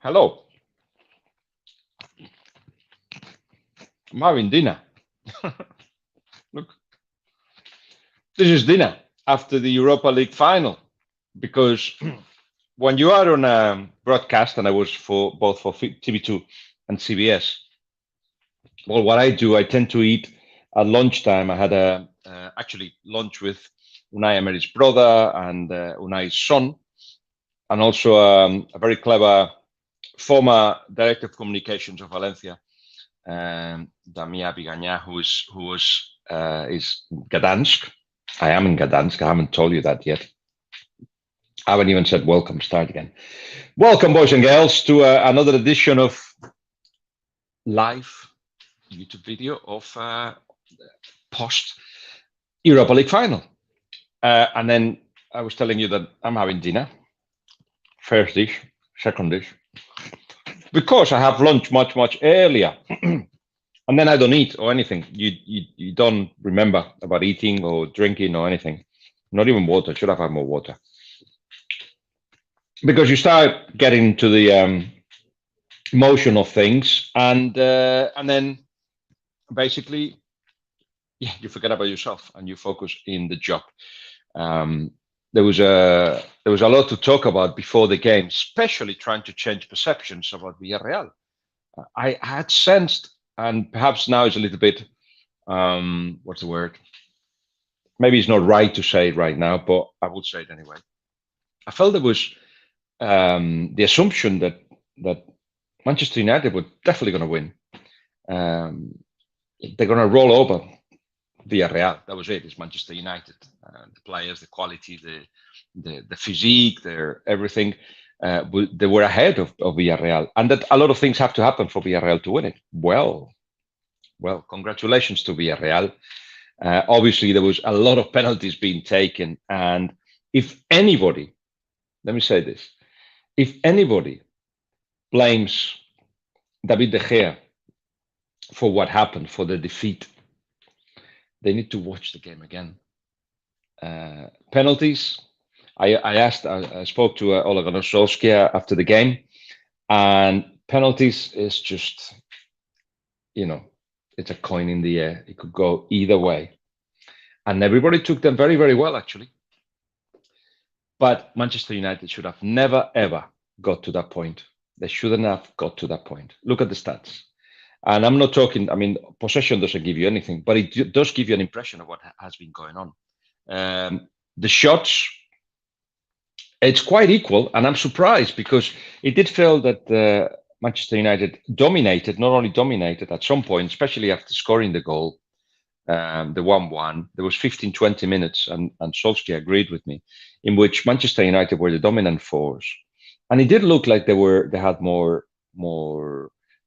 Hello, I'm having dinner. Look, this is dinner after the Europa League final because when you are on a broadcast, and I was for both for TV2 and CBS. Well, what I do, I tend to eat at lunchtime. I had a actually lunch with Unai Emery's brother and Unai's son, and also a very clever former director of communications of Valencia, Damia Biganya, who is Gdansk. I am in Gdansk. I haven't told you that yet. I haven't even said welcome. Start again. Welcome, boys and girls, to another edition of live YouTube video of post Europa League final. And then I was telling you that I'm having dinner. First dish, second dish, because I have lunch much earlier. And then I don't eat or anything. You don't remember about eating or drinking or anything. Not even water. Should have had more water. Because you start getting into the motion of things, and then basically, yeah, you forget about yourself and you focus in the job. There was a lot to talk about before the game, especially trying to change perceptions about Villarreal. I had sensed, and perhaps now it's a little bit, what's the word? Maybe it's not right to say it right now, but I would say it anyway. I felt there was the assumption that Manchester United were definitely going to win. They're going to roll over Villarreal. That was it. It's Manchester United. The players, the quality, the physique, their everything. They were ahead of Villarreal, and that a lot of things have to happen for Villarreal to win it. Well, congratulations to Villarreal. Obviously, there was a lot of penalties being taken, and if anybody, let me say this, if anybody blames David De Gea for what happened, for the defeat, they need to watch the game again. Penalties. I spoke to Ole Gunnar Solskjaer after the game, and penalties is just, it's a coin in the air. It could go either way, and everybody took them very, very well, actually. But Manchester United should have never, ever got to that point. They shouldn't have got to that point. Look at the stats. And I'm not talking, possession doesn't give you anything, but it does give you an impression of what has been going on. The shots, it's quite equal, and I'm surprised because it did feel that Manchester United dominated, not only dominated at some point, especially after scoring the goal, the 1-1. There was 15, 20 minutes, and Solskjaer agreed with me, in which Manchester United were the dominant force. And it did look like they had more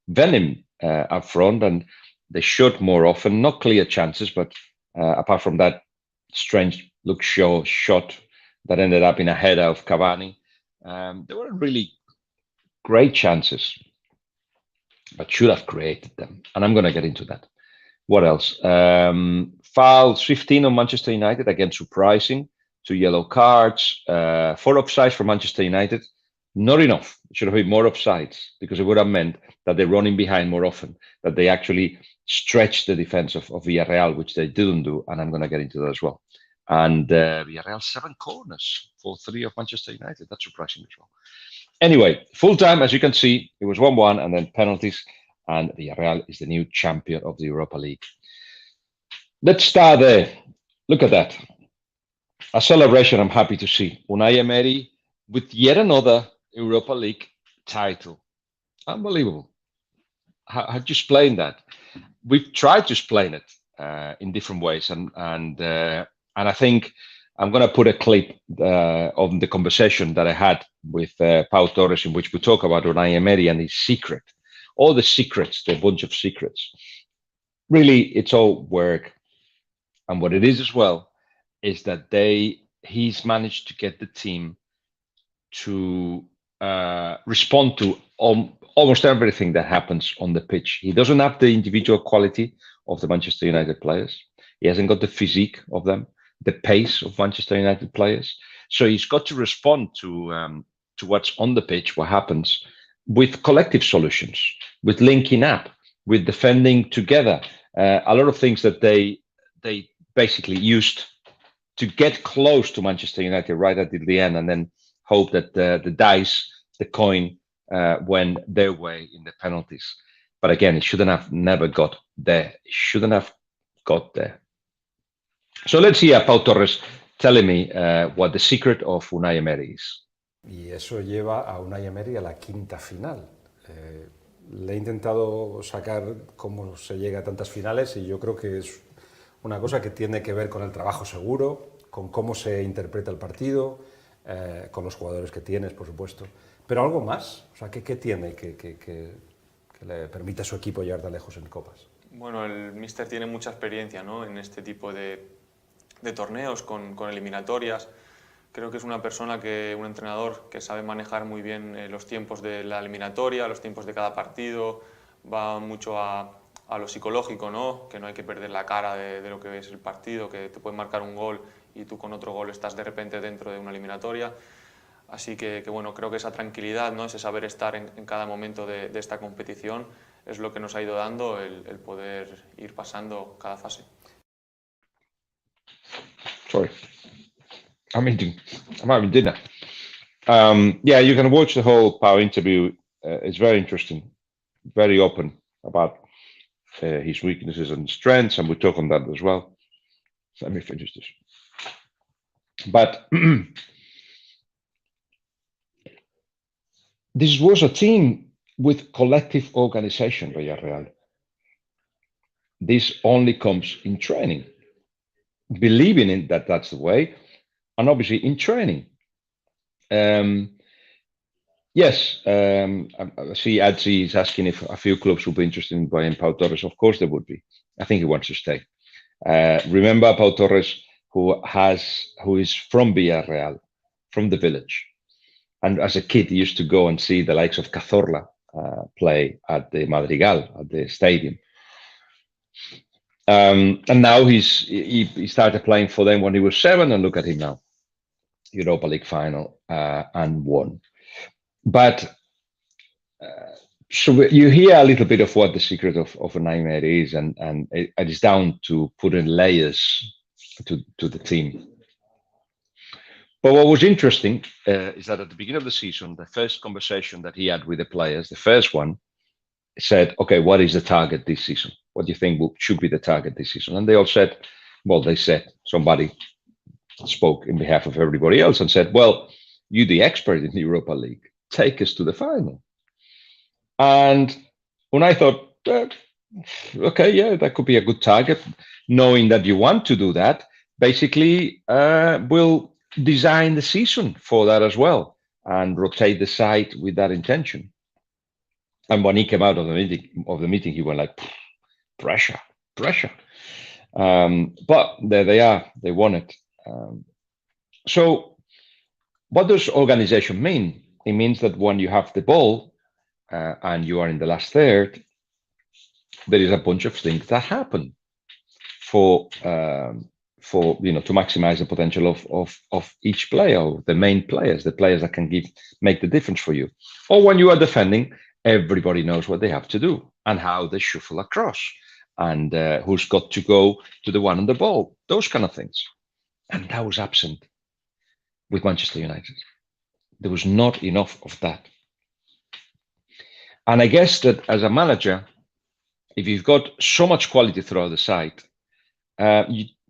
venom up front, and they shot more often. Not clear chances, but apart from that strange look shot that ended up in a header of Cavani, there were really great chances, but should have created them. And I'm going to get into that. What else? Fouls 15 on Manchester United, again surprising. 2 yellow cards, 4 offsides for Manchester United. Not enough. It should have been more offsides, because it would have meant that they're running behind more often, that they actually stretched the defense of Villarreal, which they didn't do, and I'm going to get into that as well. And Villarreal 7 corners for 3 of Manchester United. That's surprising as well. Anyway, full time, as you can see, it was 1-1 and then penalties, and Villarreal is the new champion of the Europa League. Let's start there. Look at that. A celebration I'm happy to see. Unai Emery with yet another Europa League title. Unbelievable. How do you explain that? We've tried to explain it in different ways, and I think I'm going to put a clip of the conversation that I had with Pau Torres, in which we talk about Unai Emery and his secret. All the secrets, the bunch of secrets. Really, it's all work. And what it is as well is that he's managed to get the team to respond to almost everything that happens on the pitch. He doesn't have the individual quality of the Manchester United players. He hasn't got the physique of them, the pace of Manchester United players. So he's got to respond to what's on the pitch, what happens, with collective solutions, with linking up, with defending together. A lot of things that they basically used to get close to Manchester United right at the end, and then hope that the dice, the coin, went their way in the penalties. But again, it shouldn't have never got there. It shouldn't have got there. So let's hear Pau Torres telling me what the secret of Unai Emery is. Y eso lleva a Unai Emery a la quinta final. Le he intentado sacar cómo se llega a tantas finales y yo creo que es una cosa que tiene que ver con el trabajo seguro, con cómo se interpreta el partido, con los jugadores que tienes, por supuesto. Pero algo más, o sea, ¿qué tiene que le permite a su equipo llegar tan lejos en copas? Bueno, el míster tiene mucha experiencia, ¿no?, en este tipo de torneos, con eliminatorias. Creo que es una persona, un entrenador que sabe manejar muy bien los tiempos de la eliminatoria, los tiempos de cada partido, va mucho a lo psicológico, ¿no?, que no hay que perder la cara de lo que es el partido, que te puede marcar un gol y tú con otro gol estás de repente dentro de una eliminatoria. Así que bueno, creo que esa tranquilidad, ¿no?, ese saber estar en cada momento de esta competición es lo que nos ha ido dando el poder ir pasando cada fase. Sorry, I'm having dinner. Yeah, you can watch the whole Pau interview. It's very interesting, very open about his weaknesses and strengths, and we talk on that as well. Let me finish this. But this was a team with collective organization, Villarreal. This only comes in training, believing in that's the way, and obviously in training. Yes, I see Adzi is asking if a few clubs would be interested in buying Pau Torres. Of course there would be. I think he wants to stay. Remember Pau Torres, who is from Villarreal, from the village. And as a kid, he used to go and see the likes of Cazorla play at the Madrigal, at the stadium. And now he started playing for them when he was 7, and look at him now. Europa League final and won. But so you hear a little bit of what the secret of Unai Emery is, and it is down to putting layers to the team. But what was interesting is that at the beginning of the season, the first conversation that he had with the players, the first one, said, okay, what is the target this season? What do you think should be the target this season? And they all said, well, somebody spoke in behalf of everybody else and said, well, you the expert in the Europa League, take us to the final. And when I thought, okay, yeah, that could be a good target, knowing that you want to do that, basically we'll design the season for that as well and rotate the side with that intention. And when he came out of the meeting, he went like, pressure. But there they are, they won it. So what does organization mean? It means that when you have the ball and you are in the last third, there is a bunch of things that happen for to maximize the potential of each player, the main players, the players that can make the difference for you. Or when you are defending, everybody knows what they have to do and how they shuffle across and who's got to go to the one on the ball, those kind of things. And that was absent with Manchester United. There was not enough of that. And I guess that as a manager, if you've got so much quality throughout the side,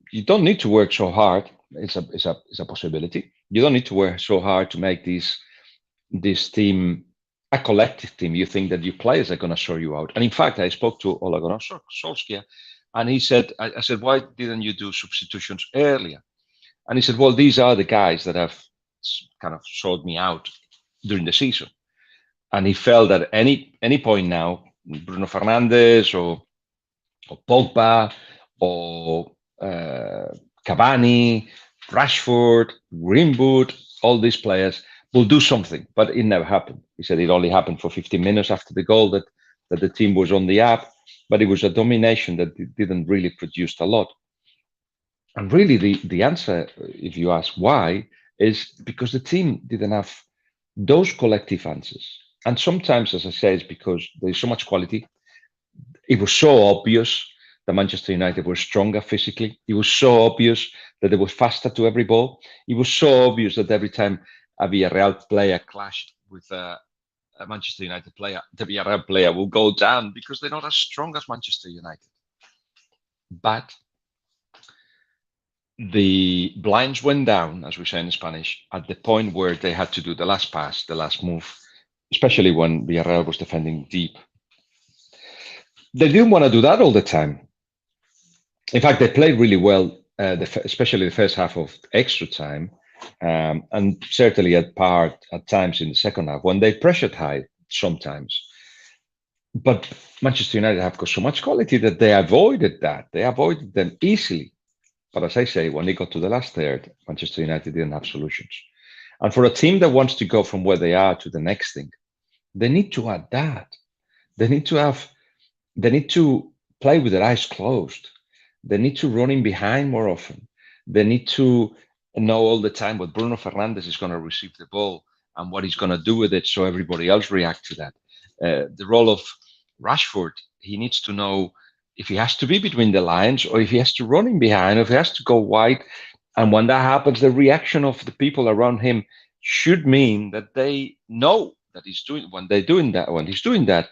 you don't need to work so hard. It's a possibility. You don't need to work so hard to make this team a collective team. You think that your players are going to sort you out. And in fact, I spoke to Ole Gunnar Solskjaer, and he said, I said, why didn't you do substitutions earlier? And he said, well, these are the guys that have kind of sorted me out during the season. And he felt that any point now, Bruno Fernandes or Pogba or Cavani, Rashford, Greenwood, all these players will do something, but it never happened. He said it only happened for 15 minutes after the goal that the team was on the up, but it was a domination that didn't really produce a lot. And really the answer, if you ask why, is because the team didn't have those collective answers. And sometimes, as I say, it's because there's so much quality. It was so obvious that Manchester United were stronger physically. It was so obvious that they were faster to every ball. It was so obvious that every time a Villarreal player clashed with a Manchester United player, the Villarreal player will go down because they're not as strong as Manchester United. But the blinds went down, as we say in Spanish, at the point where they had to do the last pass, the last move, especially when Villarreal was defending deep. They didn't want to do that all the time. In fact, they played really well, especially the first half of extra time, and certainly at times in the second half when they pressured high sometimes. But Manchester United have got so much quality that they avoided that. They avoided them easily. But as I say, when they got to the last third, Manchester United didn't have solutions. And for a team that wants to go from where they are to the next thing, they need to add that. They need to play with their eyes closed. They need to run in behind more often. They need to know all the time what Bruno Fernandes is going to receive the ball and what he's going to do with it, so everybody else react to that. The role of Rashford, he needs to know if he has to be between the lines or if he has to run in behind, or if he has to go wide. And when that happens, the reaction of the people around him should mean that they know that he's doing, when he's doing that,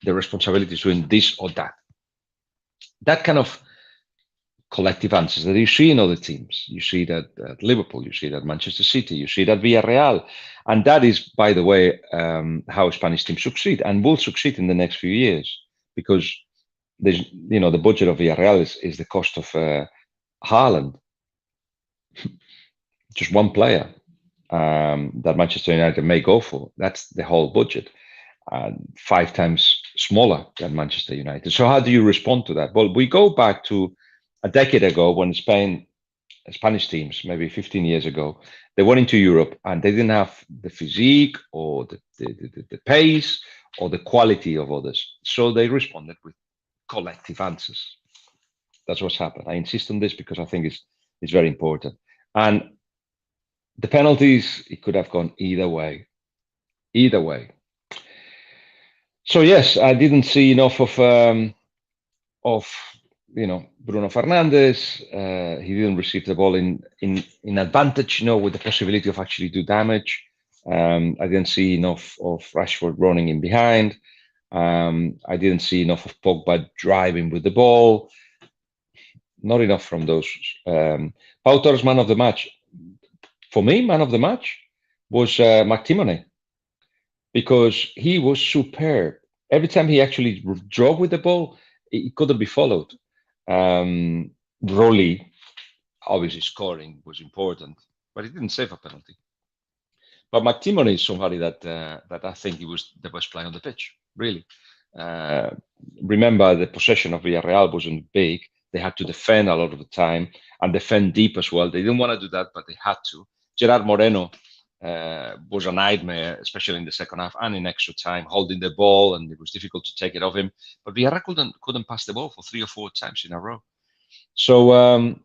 the responsibility is doing this or that. That kind of collective answers that you see in other teams. You see that at Liverpool, you see that Manchester City, you see that Villarreal. And that is, by the way, how Spanish teams succeed and will succeed in the next few years, because there's, the budget of Villarreal is the cost of Haaland. Just one player that Manchester United may go for. That's the whole budget, 5 times smaller than Manchester United. So how do you respond to that? Well, we go back to a decade ago when Spanish teams, maybe 15 years ago, they went into Europe and they didn't have the physique or the pace or the quality of others. So they responded with collective answers. That's what's happened. I insist on this because I think it's very important. And the penalties, it could have gone either way. Either way. So yes, I didn't see enough of Bruno Fernandes. He didn't receive the ball in advantage, with the possibility of actually do damage. I didn't see enough of Rashford running in behind. I didn't see enough of Pogba driving with the ball. Not enough from those. Pau Torres, man of the match. For me, man of the match was McTominay, because he was superb. Every time he actually drove with the ball, it couldn't be followed. Rolly, obviously scoring was important, but he didn't save a penalty. But McTominay is somebody that I think he was the best player on the pitch, really. Remember, the possession of Villarreal wasn't big. They had to defend a lot of the time and defend deep as well. They didn't want to do that, but they had to. Gerard Moreno was a nightmare, especially in the second half and in extra time, holding the ball, and it was difficult to take it off him. But Villarreal couldn't pass the ball for 3 or 4 times in a row. So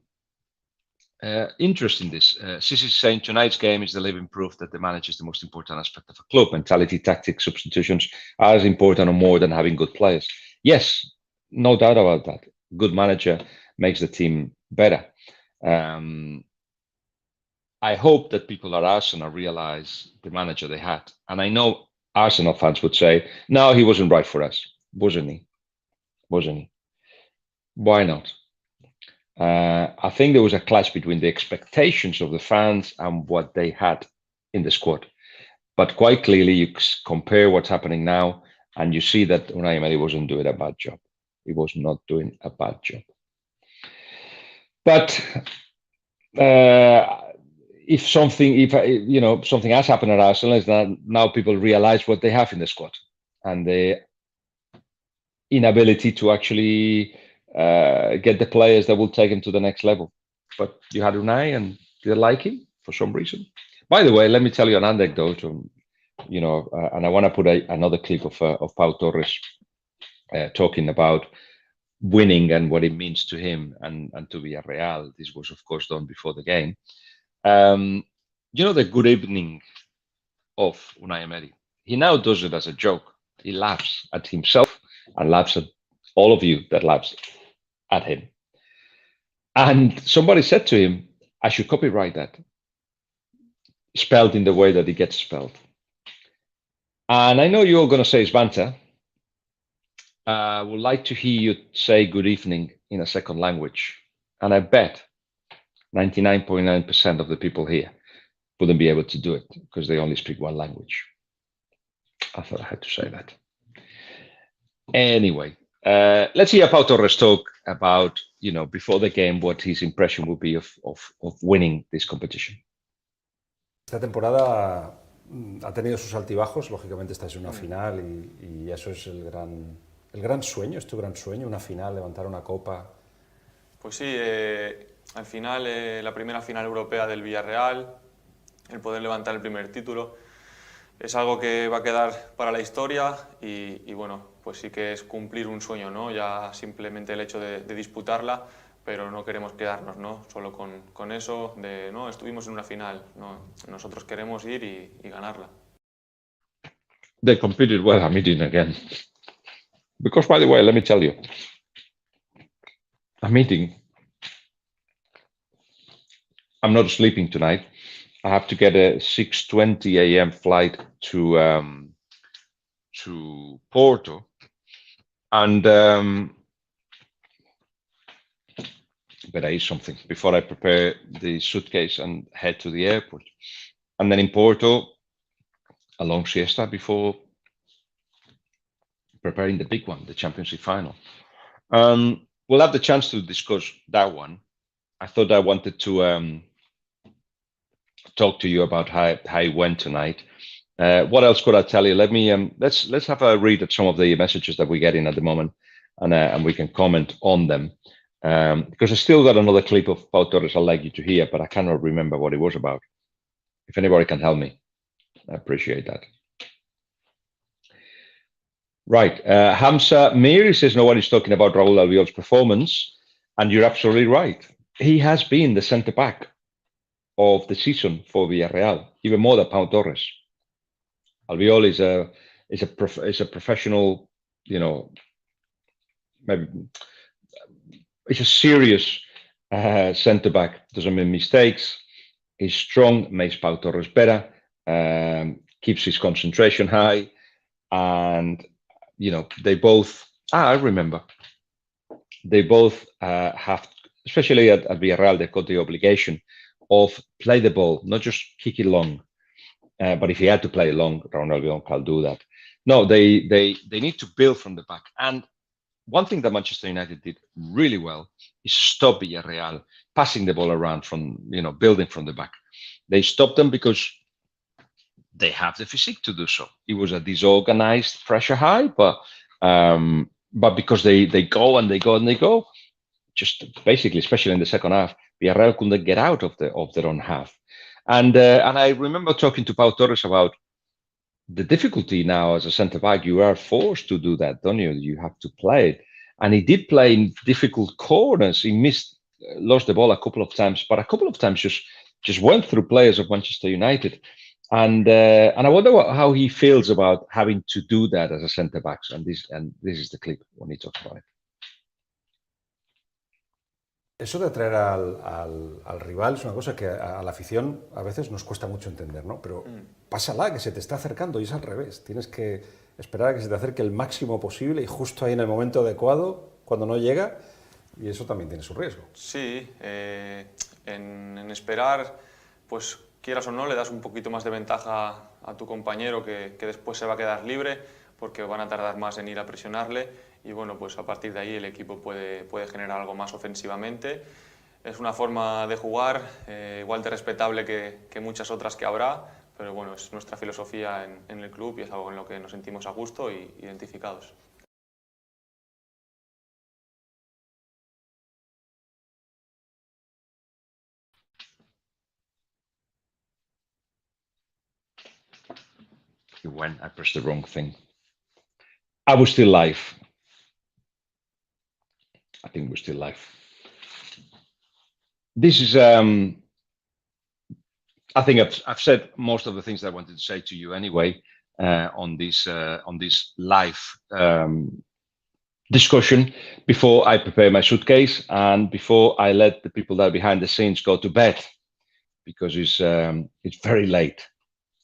interesting this. Sisi is saying tonight's game is the living proof that the manager is the most important aspect of a club. Mentality, tactics, substitutions are as important or more than having good players. Yes, no doubt about that. Good manager makes the team better. I hope that people at Arsenal realize the manager they had. And I know Arsenal fans would say, no, he wasn't right for us. Wasn't he? Wasn't he? Why not? I think there was a clash between the expectations of the fans and what they had in the squad. But quite clearly, you compare what's happening now, and you see that Unai Emery wasn't doing a bad job. He was not doing a bad job. But if something has happened at Arsenal, is that now people realize what they have in the squad and the inability to actually get the players that will take him to the next level. But you had Unai, and you like him for some reason. By the way, let me tell you an anecdote. And I want to put another clip of Pau Torres talking about winning and what it means to him and to Villarreal. This was, of course, done before the game. The good evening of Unai Emery. He now does it as a joke. He laughs at himself and laughs at all of you that laughs at him. And somebody said to him, I should copyright that, spelled in the way that it gets spelled. And I know you're going to say it's banter. I would like to hear you say good evening in a second language. And I bet 99.9% of the people here wouldn't be able to do it because they only speak one language. I thought I had to say that. Anyway, let's hear Pau Torres talk about, before the game, what his impression would be of winning this competition. Esta temporada ha tenido sus altibajos, lógicamente estáis en una final y eso es el gran sueño, es tu gran sueño, una final, levantar una copa. Pues sí, al final, la primera final europea del Villarreal, el poder levantar el primer título, es algo que va a quedar para la historia y bueno, pues sí que es cumplir un sueño, ¿no? Ya simplemente el hecho de disputarla, pero no queremos quedarnos, ¿no? Solo con eso de, no, estuvimos en una final, no, nosotros queremos ir y ganarla. They competed well, I'm eating again. Because, by the way, let me tell you, I'm eating. I'm not sleeping tonight. I have to get a 6:20 a.m. flight to Porto, and better eat something before I prepare the suitcase and head to the airport. And then in Porto, a long siesta before preparing the big one, the championship final. We'll have the chance to discuss that one. I thought I wanted to talk to you about how it went tonight. What else could I tell you? Let me let's have a read at some of the messages that we're getting at the moment, and we can comment on them. Because I still got another clip of Pau Torres I'd like you to hear, but I cannot remember what it was about. If anybody can help me, I appreciate that. Right, Hamza Miri says no one is talking about Raúl Albiol's performance, and you're absolutely right. He has been the centre back of the season for Villarreal, even more than Pau Torres. Albiol is a professional, maybe he's a serious centre back. Doesn't make mistakes. He's strong, makes Pau Torres better, keeps his concentration high, and they both. I remember. They both have, especially at Villarreal, they've got the obligation of play the ball, not just kick it long. But if he had to play long, Ronaldo can do that. No, they need to build from the back. And one thing that Manchester United did really well is stop Villarreal passing the ball around from, building from the back. They stopped them because they have the physique to do so. It was a disorganized pressure high, but because they go and they go and they go, just basically, especially in the second half, Villarreal couldn't get out of their own half. And I remember talking to Pau Torres about the difficulty now as a centre back. You are forced to do that, don't you? You have to play it. And he did play in difficult corners. He lost the ball a couple of times, but a couple of times just went through players of Manchester United. And I wonder how he feels about having to do that as a centre back. And this is the clip when he talks about it. Eso de atraer al rival es una cosa que a la afición a veces nos cuesta mucho entender, ¿no? Pero pásala, que se te está acercando y es al revés. Tienes que esperar a que se te acerque el máximo posible y justo ahí en el momento adecuado, cuando no llega, y eso también tiene su riesgo. Sí, en esperar, pues quieras o no, le das un poquito más de ventaja a tu compañero que después se va a quedar libre porque van a tardar más en ir a presionarle. Y bueno, pues a partir de ahí el equipo puede generar algo más ofensivamente. Es una forma de jugar igual de respetable que muchas otras que habrá, pero bueno, es nuestra filosofía en el club y es algo en lo que nos sentimos a gusto y identificados. When I pressed the wrong thing, I was still live. I think we're still live. This is, I think I've said most of the things that I wanted to say to you anyway. on this live discussion before I prepare my suitcase and before I let the people that are behind the scenes go to bed, because it's very late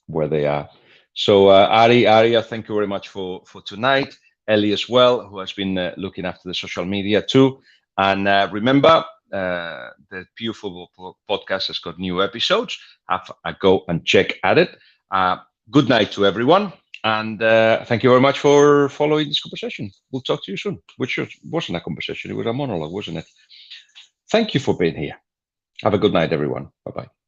where they are. So Aria, thank you very much for tonight. Ellie as well, who has been looking after the social media too. And remember, the Pure Football podcast has got new episodes. Have a go and check at it. Good night to everyone. And thank you very much for following this conversation. We'll talk to you soon, which wasn't a conversation. It was a monologue, wasn't it? Thank you for being here. Have a good night, everyone. Bye-bye.